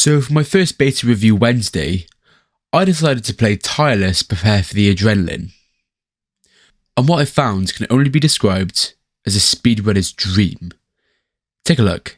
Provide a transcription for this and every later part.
So for my first beta review Wednesday, I decided to play Tireless, Prepare for the Adrenalin. And what I found can only be described as a speedrunner's dream. Take a look.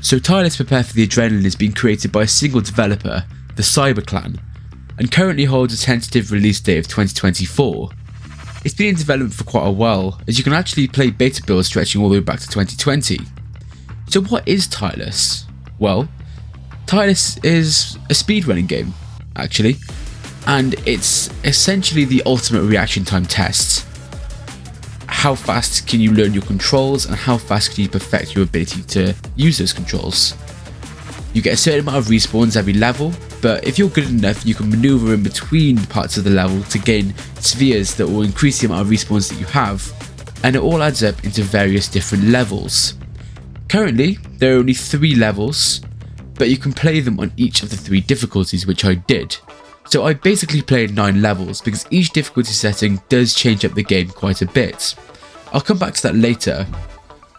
So Tireless Prepare for the Adrenalin is being created by a single developer, the CyberClan, and currently holds a tentative release date of 2024. It's been in development for quite a while, as you can actually play beta builds stretching all the way back to 2020. So what is Tireless? Well, Tireless is a speedrunning game, actually, and it's essentially the ultimate reaction time test. How fast can you learn your controls and how fast can you perfect your ability to use those controls? You get a certain amount of respawns every level, but if you're good enough you can maneuver in between parts of the level to gain spheres that will increase the amount of respawns that you have, and it all adds up into various different levels. Currently there are only 3 levels, but you can play them on each of the 3 difficulties, which I did. So I basically played 9 levels because each difficulty setting does change up the game quite a bit. I'll come back to that later,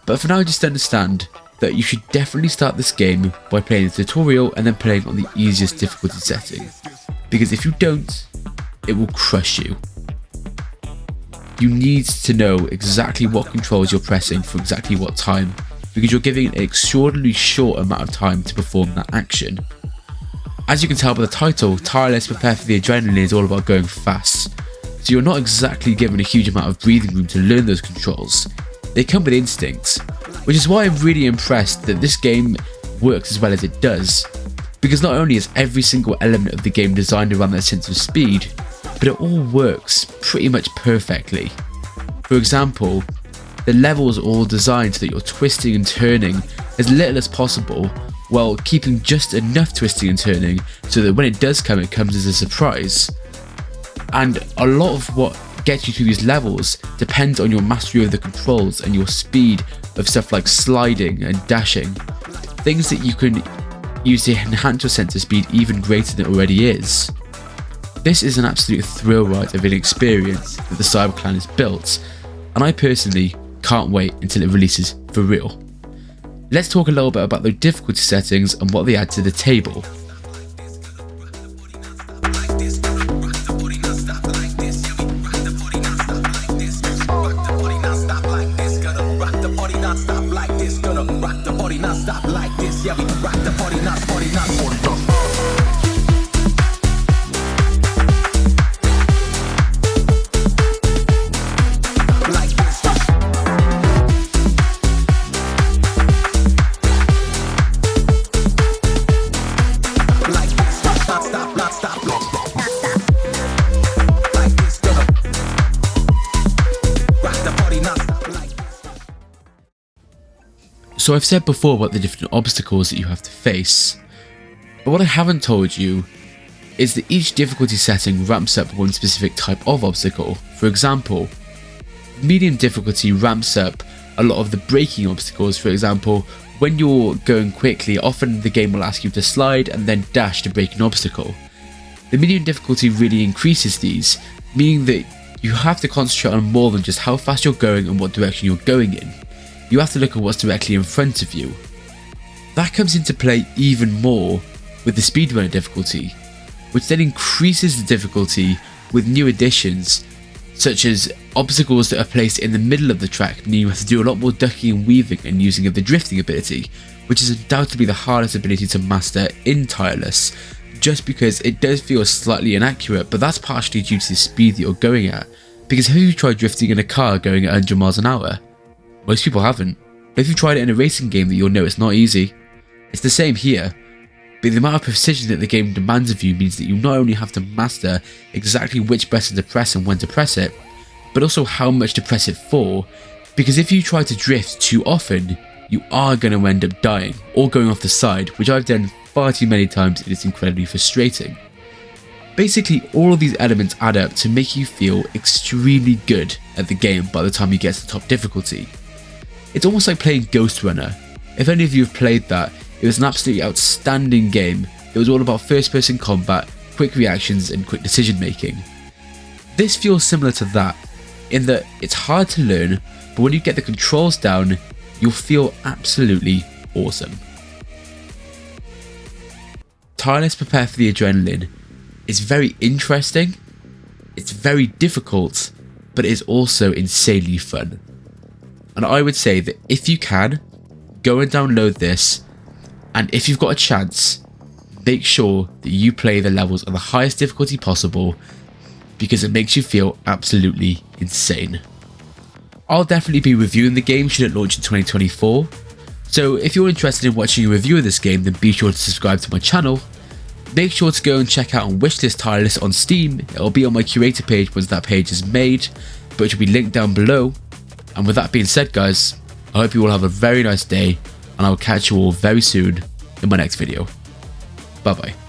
but for now just understand that you should definitely start this game by playing the tutorial and then playing on the easiest difficulty setting, because if you don't, it will crush you. You need to know exactly what controls you're pressing for exactly what time, because you're giving an extraordinarily short amount of time to perform that action. As you can tell by the title, Tireless Prepare for the Adrenalin is all about going fast, so you're not exactly given a huge amount of breathing room to learn those controls. They come with instinct, which is why I'm really impressed that this game works as well as it does, because not only is every single element of the game designed around that sense of speed, but it all works pretty much perfectly. For example, the levels are all designed so that you're twisting and turning as little as possible, while keeping just enough twisting and turning so that when it does come, it comes as a surprise. And a lot of what gets you through these levels depends on your mastery of the controls and your speed of stuff like sliding and dashing, things that you can use to enhance your sense of speed even greater than it already is. This is an absolute thrill ride of an experience that the CyberClan has built, and I personally can't wait until it releases for real. Let's talk a little bit about the difficulty settings and what they add to the table. So I've said before about the different obstacles that you have to face, but what I haven't told you is that each difficulty setting ramps up one specific type of obstacle. For example, medium difficulty ramps up a lot of the braking obstacles. For example, when you're going quickly, often the game will ask you to slide and then dash to break an obstacle. The medium difficulty really increases these, meaning that you have to concentrate on more than just how fast you're going and what direction you're going in. You have to look at what's directly in front of you. That comes into play even more with the speedrunner difficulty, which then increases the difficulty with new additions, such as obstacles that are placed in the middle of the track, meaning you have to do a lot more ducking and weaving and using of the drifting ability, which is undoubtedly the hardest ability to master in Tireless, just because it does feel slightly inaccurate, but that's partially due to the speed that you're going at. Because have you tried drifting in a car going at 100 miles an hour? Most people haven't. If you've tried it in a racing game, that you'll know it's not easy. It's the same here, but the amount of precision that the game demands of you means that you not only have to master exactly which button to press and when to press it, but also how much to press it for, because if you try to drift too often, you are going to end up dying or going off the side, which I've done far too many times and it's incredibly frustrating. Basically, all of these elements add up to make you feel extremely good at the game by the time you get to the top difficulty. It's almost like playing Ghost Runner. If any of you have played that, it was an absolutely outstanding game. It was all about first-person combat, quick reactions and quick decision making. This feels similar to that, in that it's hard to learn, but when you get the controls down, you'll feel absolutely awesome. Tireless Prepare for the Adrenalin is very interesting, it's very difficult, but it is also insanely fun. And I would say that if you can, go and download this, and if you've got a chance, make sure that you play the levels on the highest difficulty possible, because it makes you feel absolutely insane. I'll definitely be reviewing the game should it launch in 2024, so if you're interested in watching a review of this game, then be sure to subscribe to my channel. Make sure to go and check out on Wishlist Tireless on Steam. It'll be on my curator page once that page is made, but it will be linked down below. And with that being said, guys, I hope you all have a very nice day, and I will catch you all very soon in my next video. Bye bye.